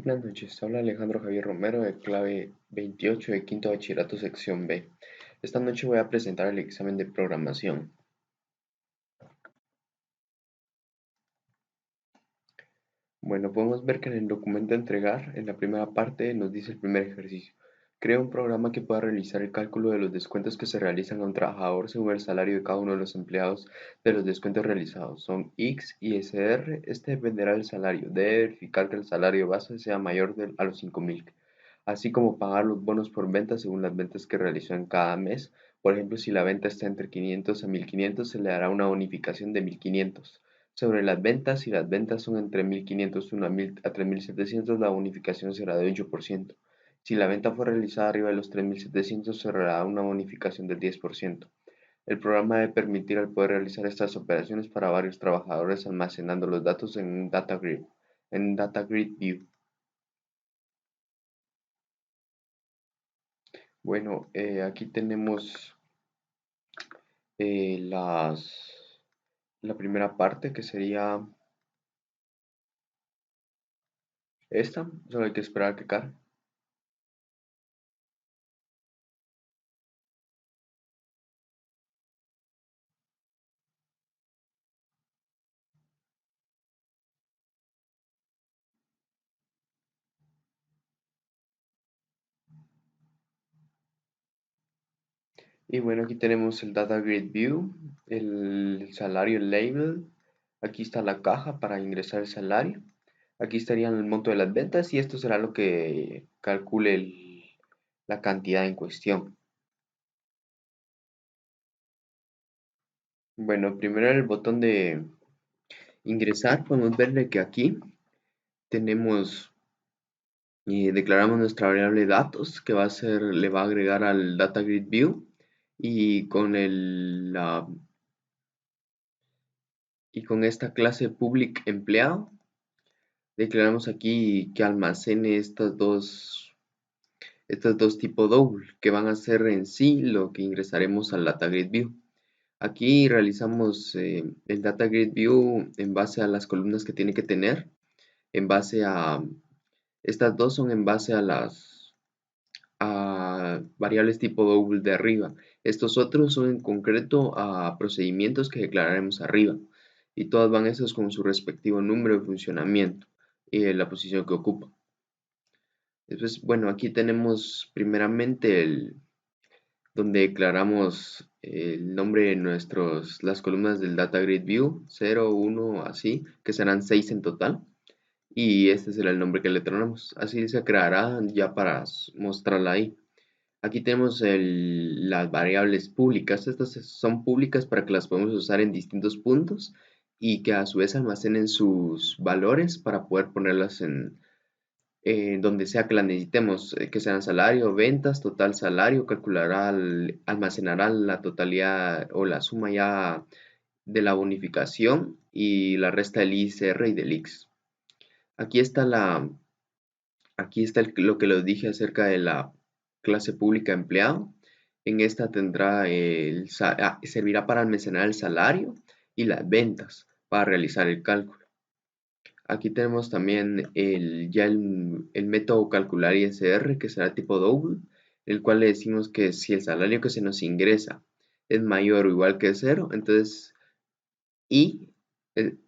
Buenas noches, habla Alejandro Javier Romero de clave 28 de quinto bachillerato sección B. Esta noche voy a presentar el examen de programación. Bueno, podemos ver que en el documento a entregar, en la primera parte, nos dice el primer ejercicio. Crea un programa que pueda realizar el cálculo de los descuentos que se realizan a un trabajador según el salario de cada uno de los empleados de los descuentos realizados. Son X y SR. Este dependerá del salario. Debe verificar que el salario base sea mayor a los 5.000, así como pagar los bonos por venta según las ventas que realizó en cada mes. Por ejemplo, si la venta está entre 500 a 1.500, se le dará una bonificación de 1.500. Sobre las ventas, si las ventas son entre 1.501 a 3.700, la bonificación será de 8%. Si la venta fue realizada arriba de los 3.700, se dará una bonificación del 10%. El programa debe permitir al poder realizar estas operaciones para varios trabajadores almacenando los datos en un data grid, View. Bueno, aquí tenemos eh, las, la primera parte, que sería esta. Solo hay que esperar a que cargue. Y bueno, aquí tenemos el Data Grid View, el salario label. Aquí está la caja para ingresar el salario. Aquí estaría el monto de las ventas y esto será lo que calcule la cantidad en cuestión. Bueno, primero el botón de ingresar, podemos ver que aquí tenemos y declaramos nuestra variable datos, que va a ser, le va a agregar al Data Grid View, y con y con esta clase public empleado declaramos aquí que almacene estos dos tipo double, que van a ser en sí lo que ingresaremos al Data Grid View. Aquí realizamos el Data Grid View en base a las columnas que tiene que tener, en base a, estas dos son en base a variables tipo double de arriba. Estos otros son en concreto a procedimientos que declararemos arriba, y todas van esos con su respectivo número de funcionamiento y la posición que ocupa. Después, bueno, aquí tenemos primeramente donde declaramos el nombre de las columnas del Data Grid View, 0, 1, así, que serán 6 en total. Y este será el nombre que le tronamos. Así se creará ya para mostrarla ahí. Aquí tenemos las variables públicas. Estas son públicas para que las podamos usar en distintos puntos y que a su vez almacenen sus valores para poder ponerlas en donde sea que la necesitemos, que sean salario, ventas, total salario. Calculará, almacenará la totalidad o la suma ya de la bonificación y la resta del ICR y del X. Aquí está lo que les dije acerca de la clase pública empleado. En esta tendrá servirá para almacenar el salario y las ventas para realizar el cálculo. Aquí tenemos también el método calcular ISR, que será tipo double, el cual le decimos que si el salario que se nos ingresa es mayor o igual que cero, entonces y el,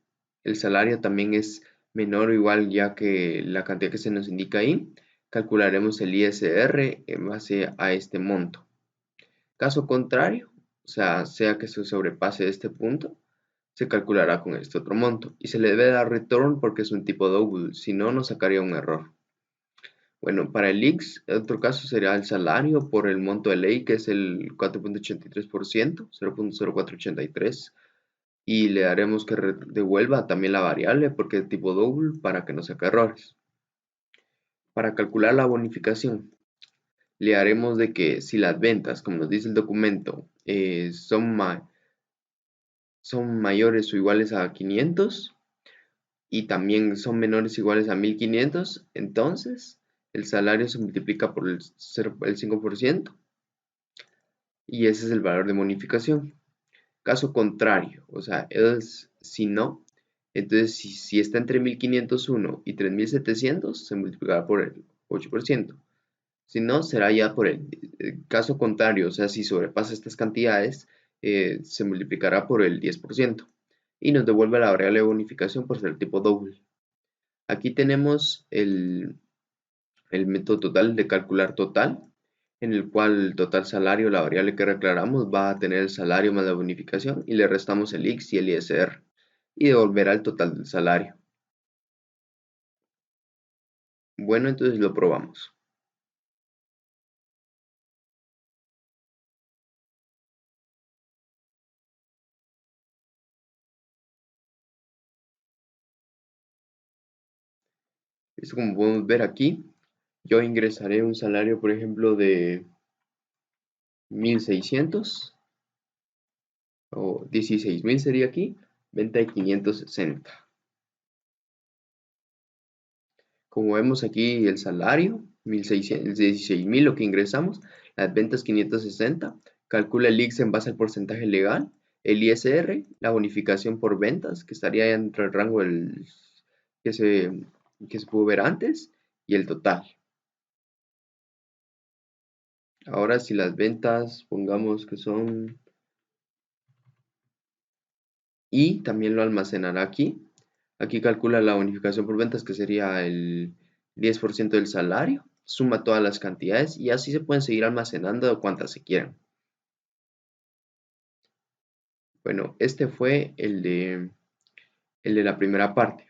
el salario también es menor o igual ya que la cantidad que se nos indica ahí, calcularemos el ISR en base a este monto. Caso contrario, sea que se sobrepase este punto, se calculará con este otro monto y se le debe dar return porque es un tipo double, si no nos sacaría un error. Bueno, para el X, otro caso sería el salario por el monto de ley, que es el 4.83%, 0.0483, y le daremos que devuelva también la variable porque es tipo double para que no saque errores. Para calcular la bonificación, le haremos de que si las ventas, como nos dice el documento, son mayores o iguales a 500 y también son menores o iguales a 1.500, entonces el salario se multiplica por el 5% y ese es el valor de bonificación. Caso contrario, o sea, si no, Entonces, si está entre 1501 y 3700, se multiplicará por el 8%. Si no, será ya por el caso contrario, o sea, si sobrepasa estas cantidades, se multiplicará por el 10% y nos devuelve la variable de bonificación por ser tipo doble. Aquí tenemos el método total de calcular total, en el cual el total salario, la variable que declaramos, va a tener el salario más la bonificación y le restamos el X y el ISR y devolverá el total del salario. Bueno, entonces lo probamos. Esto, como podemos ver aquí, yo ingresaré un salario, por ejemplo, de 1600 o 16.000 sería aquí, venta de 560. Como vemos aquí el salario, 16.000 lo que ingresamos, las ventas 560, calcula el IX en base al porcentaje legal, el ISR, la bonificación por ventas, que estaría dentro del rango que se, que se pudo ver antes, y el total. Ahora si las ventas, pongamos que son, y también lo almacenará aquí. Aquí calcula la bonificación por ventas, que sería el 10% del salario, suma todas las cantidades y así se pueden seguir almacenando cuantas se quieran. Bueno, este fue el de la primera parte.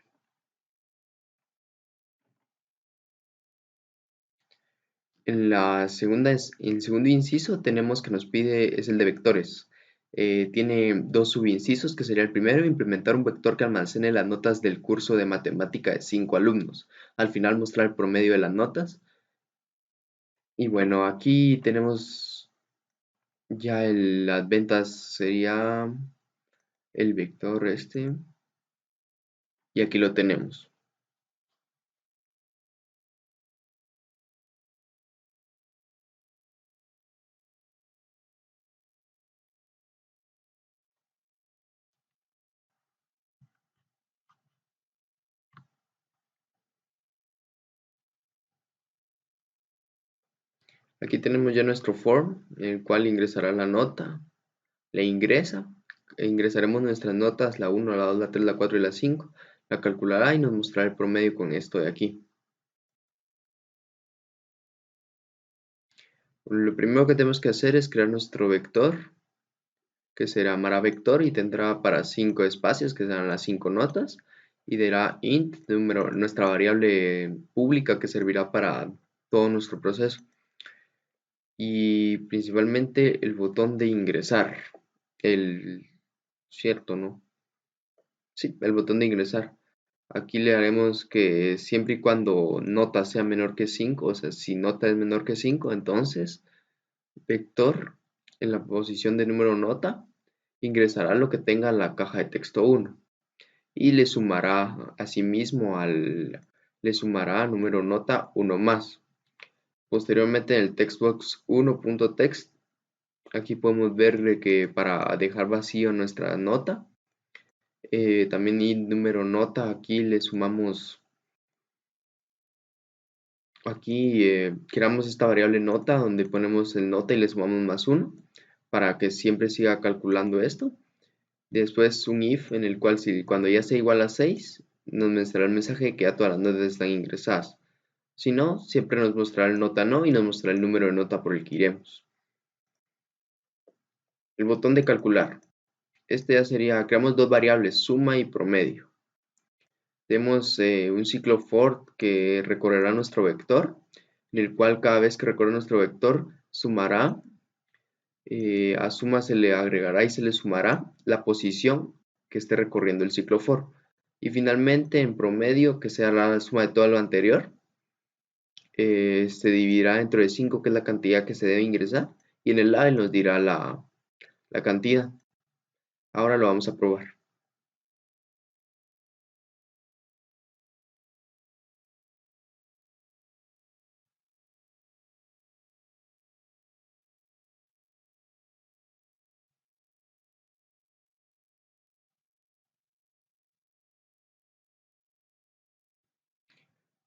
En segundo inciso tenemos que nos pide, es el de vectores. Tiene dos subincisos, que sería el primero, implementar un vector que almacene las notas del curso de matemática de 5 alumnos. Al final mostrar el promedio de las notas. Y bueno, aquí tenemos ya las ventas, sería el vector este. Y aquí lo tenemos. Aquí tenemos ya nuestro form, en el cual ingresará la nota, le ingresa, ingresaremos nuestras notas, la 1, la 2, la 3, la 4 y la 5, la calculará y nos mostrará el promedio con esto de aquí. Lo primero que tenemos que hacer es crear nuestro vector, que se llamará vector y tendrá para 5 espacios, que serán las 5 notas, y dará int, número, nuestra variable pública que servirá para todo nuestro proceso. Y principalmente el botón de ingresar, el cierto, ¿no? Sí, el botón de ingresar. Aquí le haremos que siempre y cuando nota sea menor que 5, o sea, si nota es menor que 5, entonces vector en la posición de número nota ingresará lo que tenga la caja de texto 1 y le sumará asimismo le sumará número nota 1 más. Posteriormente en el textbox 1.text, aquí podemos ver de que para dejar vacío nuestra nota, también y número nota, aquí le sumamos, aquí creamos esta variable nota donde ponemos el nota y le sumamos más 1 para que siempre siga calculando esto. Después un if en el cual si cuando ya sea igual a 6 nos mostrará el mensaje de que ya todas las notas están ingresadas. Si no, siempre nos mostrará el nota no y nos mostrará el número de nota por el que iremos. El botón de calcular. Este ya sería, creamos dos variables, suma y promedio. Tenemos un ciclo for que recorrerá nuestro vector, en el cual cada vez que recorre nuestro vector sumará, a suma se le agregará y se le sumará la posición que esté recorriendo el ciclo for. Y finalmente en promedio, que sea la suma de todo lo anterior, se dividirá entre 5, que es la cantidad que se debe ingresar, y en el lado nos dirá la cantidad. Ahora lo vamos a probar.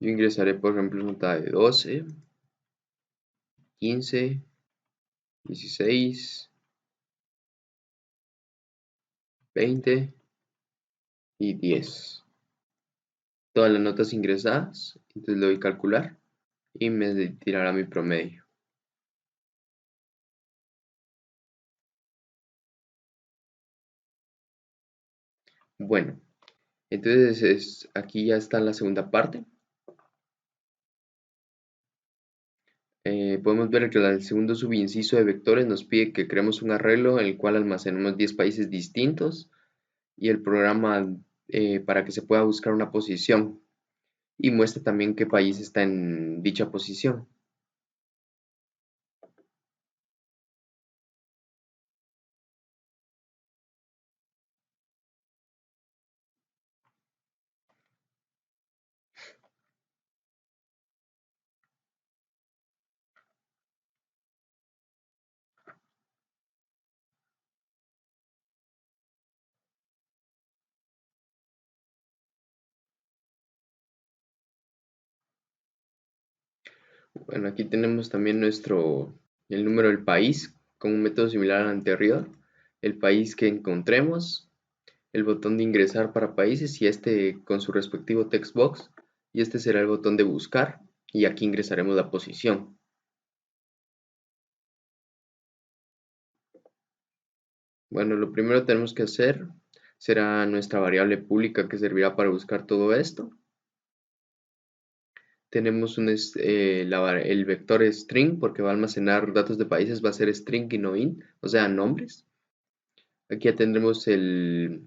Yo ingresaré, por ejemplo, nota de 12, 15, 16, 20 y 10. Todas las notas ingresadas, entonces le doy calcular y me tirará mi promedio. Bueno, entonces aquí ya está la segunda parte. Podemos ver que el segundo subinciso de vectores nos pide que creemos un arreglo en el cual almacenemos 10 países distintos y el programa para que se pueda buscar una posición y muestra también qué país está en dicha posición. Bueno, aquí tenemos también el número del país con un método similar al anterior, el país que encontremos, el botón de ingresar para países y este con su respectivo text box, y este será el botón de buscar y aquí ingresaremos la posición. Bueno, lo primero que tenemos que hacer será nuestra variable pública que servirá para buscar todo esto. Tenemos el vector string porque va a almacenar datos de países, va a ser string y no int, o sea, nombres. Aquí ya tendremos el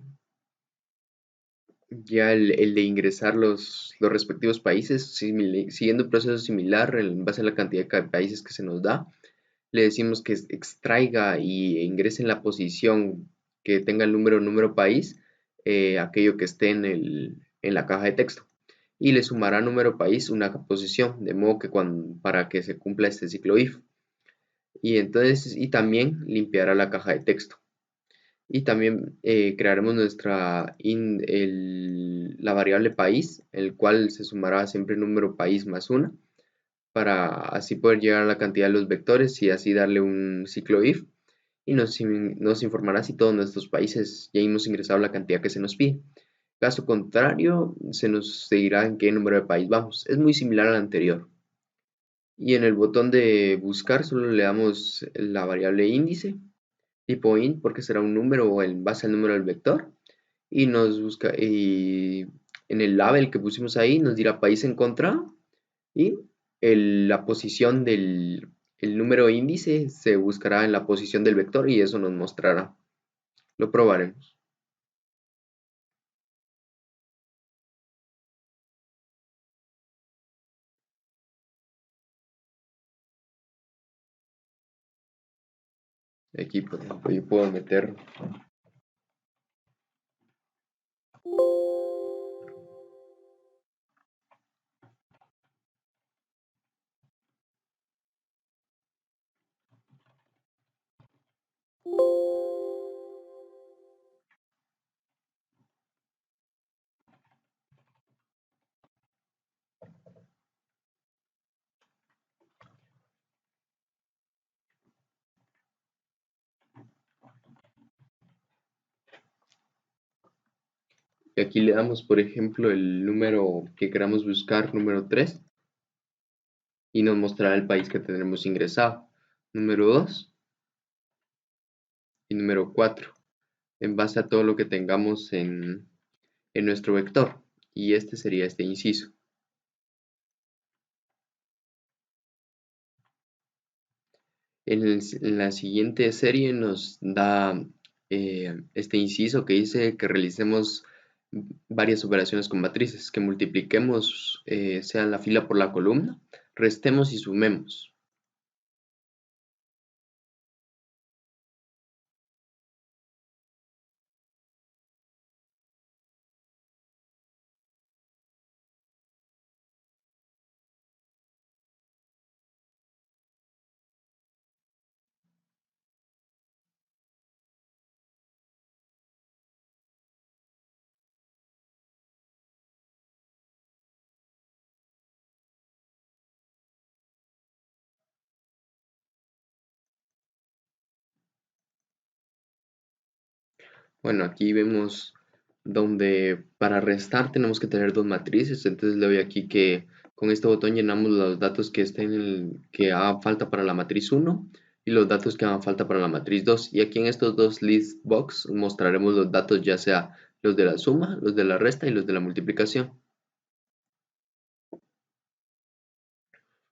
de ingresar los respectivos países, siguiendo un proceso similar en base a la cantidad de países que se nos da. Le decimos que extraiga y ingrese en la posición que tenga el número país, aquello que esté en la caja de texto. Y le sumará número país una posición, de modo que para que se cumpla este ciclo if. Y también limpiará la caja de texto. Y también crearemos la variable país, el cual se sumará siempre el número país más 1, para así poder llegar a la cantidad de los vectores y así darle un ciclo if. Y nos informará si todos nuestros países ya hemos ingresado la cantidad que se nos pide. Caso contrario, se nos dirá en qué número de país vamos. Es muy similar al anterior. Y en el botón de buscar solo le damos la variable índice tipo int porque será un número en base al número del vector y en el label que pusimos ahí nos dirá país encontrado y la posición el número índice se buscará en la posición del vector y eso nos mostrará. Lo probaremos. Aquí, por ejemplo, yo puedo meter. Y aquí le damos, por ejemplo, el número que queramos buscar, número 3 y nos mostrará el país que tendremos ingresado. Número 2 y número 4 en base a todo lo que tengamos en nuestro vector. Y este sería este inciso. En la siguiente serie nos da este inciso que dice que realicemos varias operaciones con matrices, que multipliquemos sea la fila por la columna, restemos y sumemos. Bueno, aquí vemos donde para restar tenemos que tener dos matrices, entonces le doy aquí que con este botón llenamos los datos que que hagan falta para la matriz uno y los datos que hagan falta para la matriz 2. Y aquí en estos dos list box mostraremos los datos, ya sea los de la suma, los de la resta y los de la multiplicación.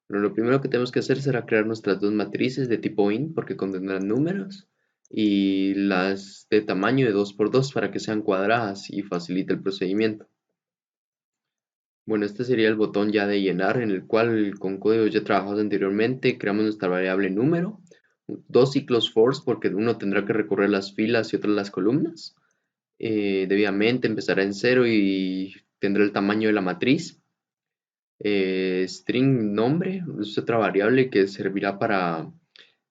Pero lo primero que tenemos que hacer será crear nuestras dos matrices de tipo int porque contendrán números y las de tamaño de 2 por 2 para que sean cuadradas y facilite el procedimiento. Bueno, este sería el botón ya de llenar, en el cual con códigos ya trabajados anteriormente creamos nuestra variable número, dos ciclos for porque uno tendrá que recorrer las filas y otro las columnas. Debidamente empezará en 0 y tendrá el tamaño de la matriz. String nombre es otra variable que servirá para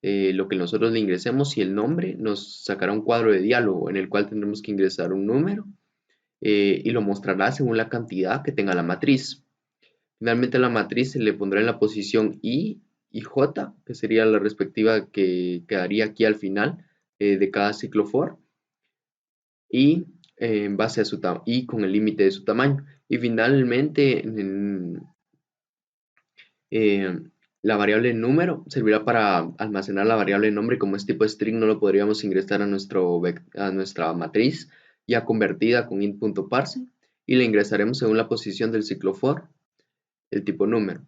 lo que nosotros le ingresemos, y el nombre nos sacará un cuadro de diálogo en el cual tendremos que ingresar un número y lo mostrará según la cantidad que tenga la matriz. Finalmente a la matriz se le pondrá en la posición I y J, que sería la respectiva que quedaría aquí al final de cada ciclo for, y en base a y con el límite de su tamaño. Y finalmente eh, la variable número servirá para almacenar la variable nombre. Como es tipo string, no lo podríamos ingresar a nuestra matriz ya convertida con int.parse, y le ingresaremos según la posición del ciclo for, el tipo número.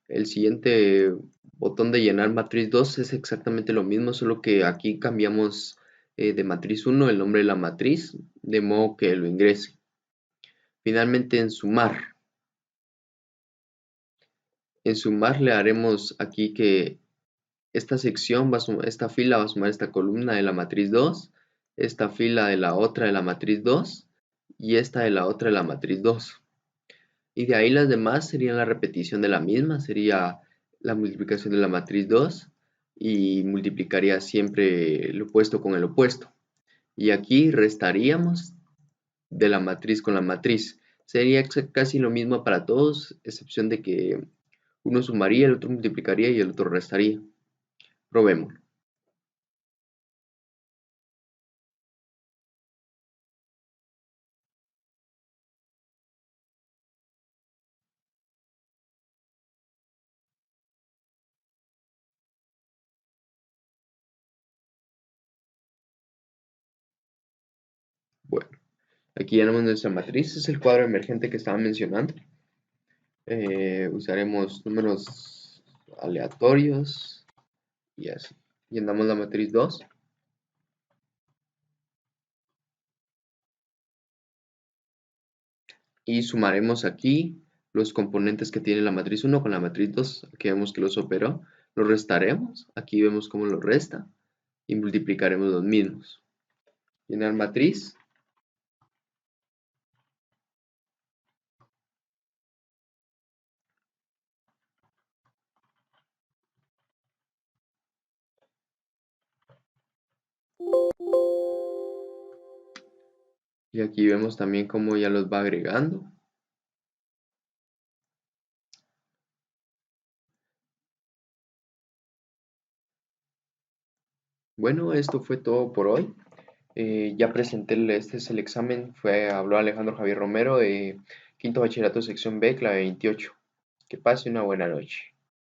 El siguiente botón de llenar matriz 2 es exactamente lo mismo, solo que aquí cambiamos de matriz 1 el nombre de la matriz, de modo que lo ingrese. Finalmente en sumar le haremos aquí que esta sección esta fila va a sumar esta columna de la matriz 2, esta fila de la otra de la matriz 2 y esta de la otra de la matriz 2. Y de ahí las demás serían la repetición de la misma, sería la multiplicación de la matriz 2 y multiplicaría siempre el opuesto con el opuesto. Y aquí restaríamos de la matriz con la matriz. Sería casi lo mismo para todos, excepción de que uno sumaría, el otro multiplicaría y el otro restaría. Probemos. Bueno, aquí tenemos nuestra matriz, es el cuadro emergente que estaba mencionando. Usaremos números aleatorios y así. Llenamos la matriz 2 y sumaremos aquí los componentes que tiene la matriz 1 con la matriz 2. Aquí vemos que los operó. Los restaremos, aquí vemos cómo los resta, y multiplicaremos los mismos. Llenar matriz. Y aquí vemos también cómo ya los va agregando. Bueno, esto fue todo por hoy. Ya presenté, este es el examen, habló Alejandro Javier Romero de Quinto Bachillerato Sección B, clave 28. Que pase una buena noche.